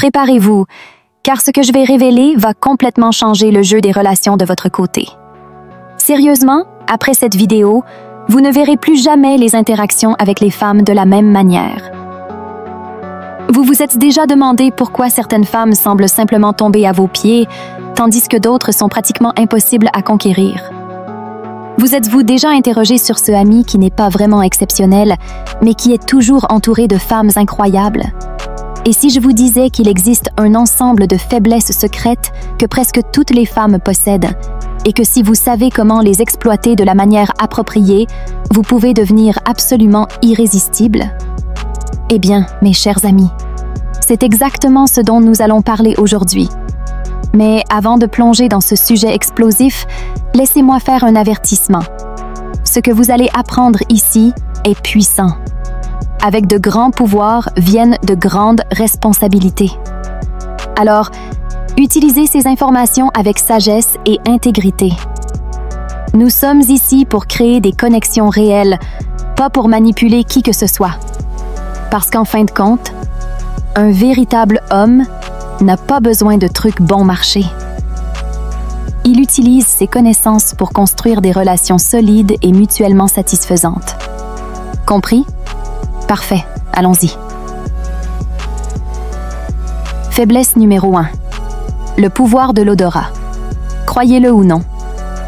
Préparez-vous, car ce que je vais révéler va complètement changer le jeu des relations de votre côté. Sérieusement, après cette vidéo, vous ne verrez plus jamais les interactions avec les femmes de la même manière. Vous vous êtes déjà demandé pourquoi certaines femmes semblent simplement tomber à vos pieds, tandis que d'autres sont pratiquement impossibles à conquérir. Vous êtes-vous déjà interrogé sur ce ami qui n'est pas vraiment exceptionnel, mais qui est toujours entouré de femmes incroyables? Et si je vous disais qu'il existe un ensemble de faiblesses secrètes que presque toutes les femmes possèdent, et que si vous savez comment les exploiter de la manière appropriée, vous pouvez devenir absolument irrésistible? Eh bien, mes chers amis, c'est exactement ce dont nous allons parler aujourd'hui. Mais avant de plonger dans ce sujet explosif, laissez-moi faire un avertissement. Ce que vous allez apprendre ici est puissant. Avec de grands pouvoirs viennent de grandes responsabilités. Alors, utilisez ces informations avec sagesse et intégrité. Nous sommes ici pour créer des connexions réelles, pas pour manipuler qui que ce soit. Parce qu'en fin de compte, un véritable homme n'a pas besoin de trucs bon marché. Il utilise ses connaissances pour construire des relations solides et mutuellement satisfaisantes. Compris? Parfait, allons-y. Faiblesse numéro 1. Le pouvoir de l'odorat. Croyez-le ou non,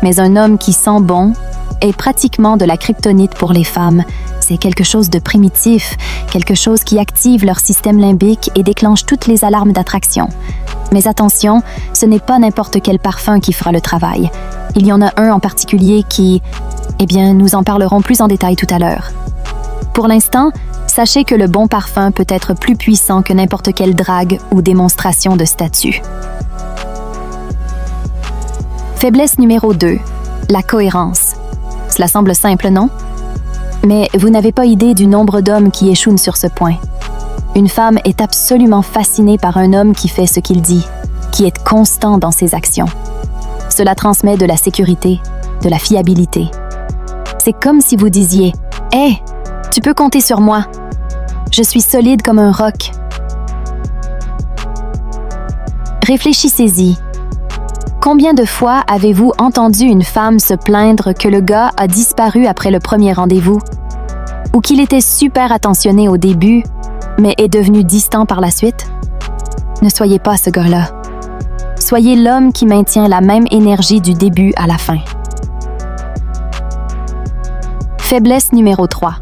mais un homme qui sent bon est pratiquement de la kryptonite pour les femmes. C'est quelque chose de primitif, quelque chose qui active leur système limbique et déclenche toutes les alarmes d'attraction. Mais attention, ce n'est pas n'importe quel parfum qui fera le travail. Il y en a un en particulier qui... Eh bien, nous en parlerons plus en détail tout à l'heure. Pour l'instant, sachez que le bon parfum peut être plus puissant que n'importe quelle drague ou démonstration de statut. Faiblesse numéro 2. La cohérence. Cela semble simple, non? Mais vous n'avez pas idée du nombre d'hommes qui échouent sur ce point. Une femme est absolument fascinée par un homme qui fait ce qu'il dit, qui est constant dans ses actions. Cela transmet de la sécurité, de la fiabilité. C'est comme si vous disiez « Hey, tu peux compter sur moi. Je suis solide comme un roc. » Réfléchissez-y. Combien de fois avez-vous entendu une femme se plaindre que le gars a disparu après le premier rendez-vous? Ou qu'il était super attentionné au début, mais est devenu distant par la suite? Ne soyez pas ce gars-là. Soyez l'homme qui maintient la même énergie du début à la fin. Faiblesse numéro 3.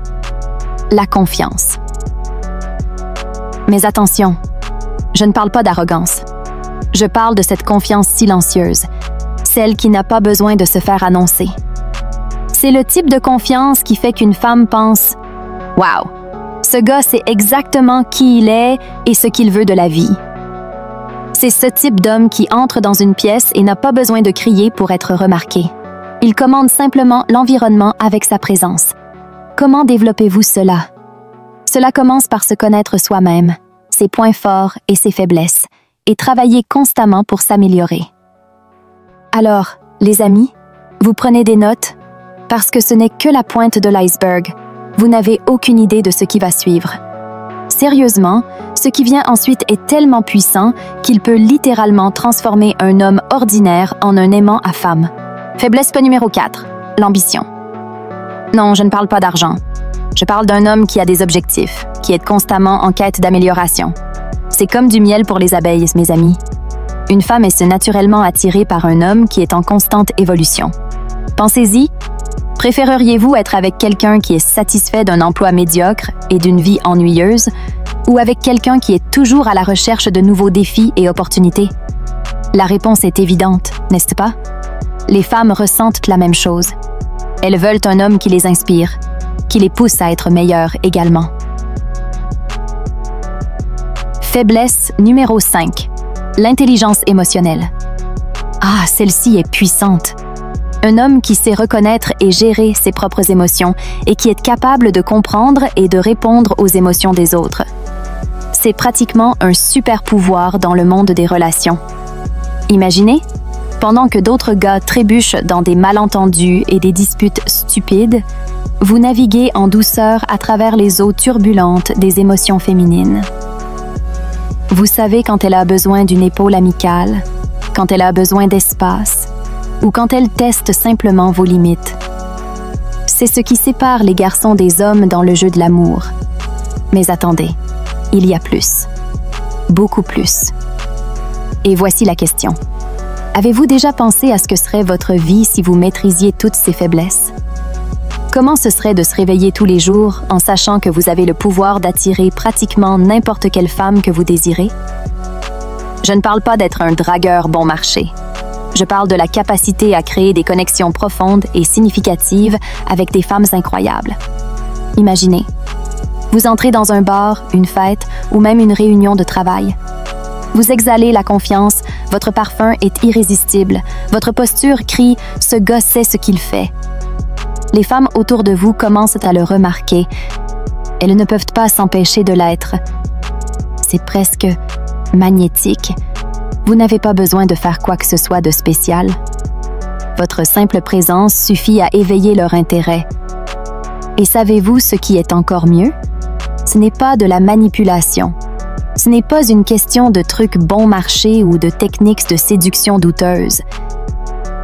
La confiance. Mais attention, je ne parle pas d'arrogance. Je parle de cette confiance silencieuse, celle qui n'a pas besoin de se faire annoncer. C'est le type de confiance qui fait qu'une femme pense « Wow, ce gars sait exactement qui il est et ce qu'il veut de la vie. » C'est ce type d'homme qui entre dans une pièce et n'a pas besoin de crier pour être remarqué. Il commande simplement l'environnement avec sa présence. Comment développez-vous cela? Cela commence par se connaître soi-même, ses points forts et ses faiblesses, et travailler constamment pour s'améliorer. Alors, les amis, vous prenez des notes parce que ce n'est que la pointe de l'iceberg. Vous n'avez aucune idée de ce qui va suivre. Sérieusement, ce qui vient ensuite est tellement puissant qu'il peut littéralement transformer un homme ordinaire en un aimant à femme. Faiblesse numéro 4, l'ambition. Non, je ne parle pas d'argent. Je parle d'un homme qui a des objectifs, qui est constamment en quête d'amélioration. C'est comme du miel pour les abeilles, mes amis. Une femme est naturellement attirée par un homme qui est en constante évolution. Pensez-y, préféreriez-vous être avec quelqu'un qui est satisfait d'un emploi médiocre et d'une vie ennuyeuse, ou avec quelqu'un qui est toujours à la recherche de nouveaux défis et opportunités? La réponse est évidente, n'est-ce pas? Les femmes ressentent la même chose. Elles veulent un homme qui les inspire, qui les pousse à être meilleures également. Faiblesse numéro 5. L'intelligence émotionnelle. Ah, celle-ci est puissante. Un homme qui sait reconnaître et gérer ses propres émotions et qui est capable de comprendre et de répondre aux émotions des autres. C'est pratiquement un super pouvoir dans le monde des relations. Imaginez, pendant que d'autres gars trébuchent dans des malentendus et des disputes stupides, vous naviguez en douceur à travers les eaux turbulentes des émotions féminines. Vous savez quand elle a besoin d'une épaule amicale, quand elle a besoin d'espace ou quand elle teste simplement vos limites. C'est ce qui sépare les garçons des hommes dans le jeu de l'amour. Mais attendez, il y a plus. Beaucoup plus. Et voici la question. Avez-vous déjà pensé à ce que serait votre vie si vous maîtrisiez toutes ces faiblesses? Comment ce serait de se réveiller tous les jours en sachant que vous avez le pouvoir d'attirer pratiquement n'importe quelle femme que vous désirez? Je ne parle pas d'être un dragueur bon marché. Je parle de la capacité à créer des connexions profondes et significatives avec des femmes incroyables. Imaginez, vous entrez dans un bar, une fête ou même une réunion de travail. Vous exhalez la confiance, votre parfum est irrésistible, votre posture crie « ce gars sait ce qu'il fait ». Les femmes autour de vous commencent à le remarquer. Elles ne peuvent pas s'empêcher de l'être. C'est presque magnétique. Vous n'avez pas besoin de faire quoi que ce soit de spécial. Votre simple présence suffit à éveiller leur intérêt. Et savez-vous ce qui est encore mieux? Ce n'est pas de la manipulation. Ce n'est pas une question de trucs bon marché ou de techniques de séduction douteuses.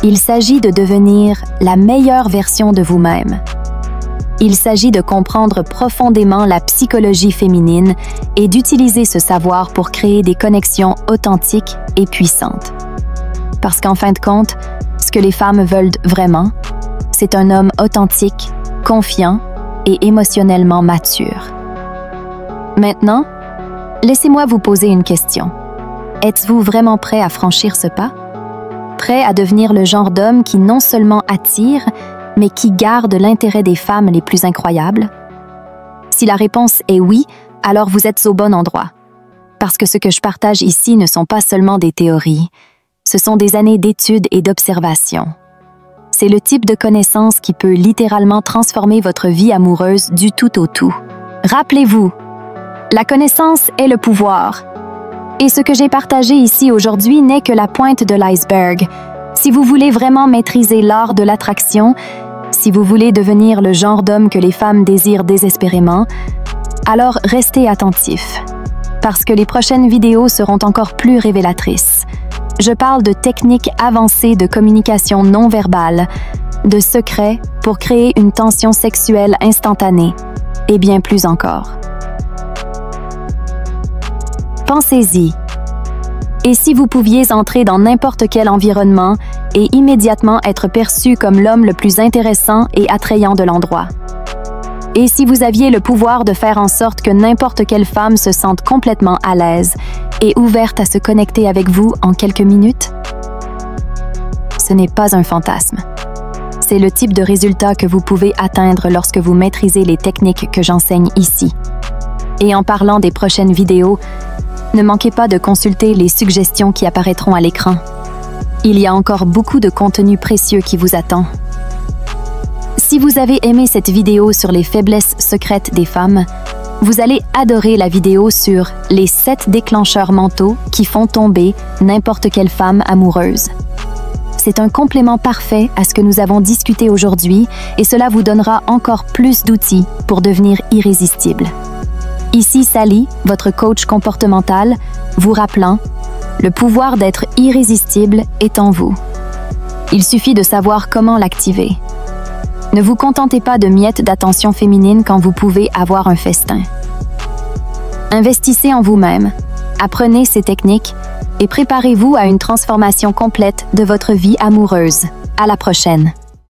Il s'agit de devenir la meilleure version de vous-même. Il s'agit de comprendre profondément la psychologie féminine et d'utiliser ce savoir pour créer des connexions authentiques et puissantes. Parce qu'en fin de compte, ce que les femmes veulent vraiment, c'est un homme authentique, confiant et émotionnellement mature. Maintenant, laissez-moi vous poser une question. Êtes-vous vraiment prêt à franchir ce pas? Prêt à devenir le genre d'homme qui non seulement attire, mais qui garde l'intérêt des femmes les plus incroyables? Si la réponse est oui, alors vous êtes au bon endroit. Parce que ce que je partage ici ne sont pas seulement des théories, ce sont des années d'études et d'observations. C'est le type de connaissance qui peut littéralement transformer votre vie amoureuse du tout au tout. Rappelez-vous, la connaissance est le pouvoir. Et ce que j'ai partagé ici aujourd'hui n'est que la pointe de l'iceberg. Si vous voulez vraiment maîtriser l'art de l'attraction, si vous voulez devenir le genre d'homme que les femmes désirent désespérément, alors restez attentifs, parce que les prochaines vidéos seront encore plus révélatrices. Je parle de techniques avancées de communication non verbale, de secrets pour créer une tension sexuelle instantanée, et bien plus encore. Pensez-y. Et si vous pouviez entrer dans n'importe quel environnement et immédiatement être perçu comme l'homme le plus intéressant et attrayant de l'endroit? Et si vous aviez le pouvoir de faire en sorte que n'importe quelle femme se sente complètement à l'aise et ouverte à se connecter avec vous en quelques minutes? Ce n'est pas un fantasme. C'est le type de résultat que vous pouvez atteindre lorsque vous maîtrisez les techniques que j'enseigne ici. Et en parlant des prochaines vidéos, ne manquez pas de consulter les suggestions qui apparaîtront à l'écran. Il y a encore beaucoup de contenu précieux qui vous attend. Si vous avez aimé cette vidéo sur les faiblesses secrètes des femmes, vous allez adorer la vidéo sur les 7 déclencheurs mentaux qui font tomber n'importe quelle femme amoureuse. C'est un complément parfait à ce que nous avons discuté aujourd'hui et cela vous donnera encore plus d'outils pour devenir irrésistible. Ici Sally, votre coach comportemental, vous rappelant, le pouvoir d'être irrésistible est en vous. Il suffit de savoir comment l'activer. Ne vous contentez pas de miettes d'attention féminine quand vous pouvez avoir un festin. Investissez en vous-même, apprenez ces techniques et préparez-vous à une transformation complète de votre vie amoureuse. À la prochaine!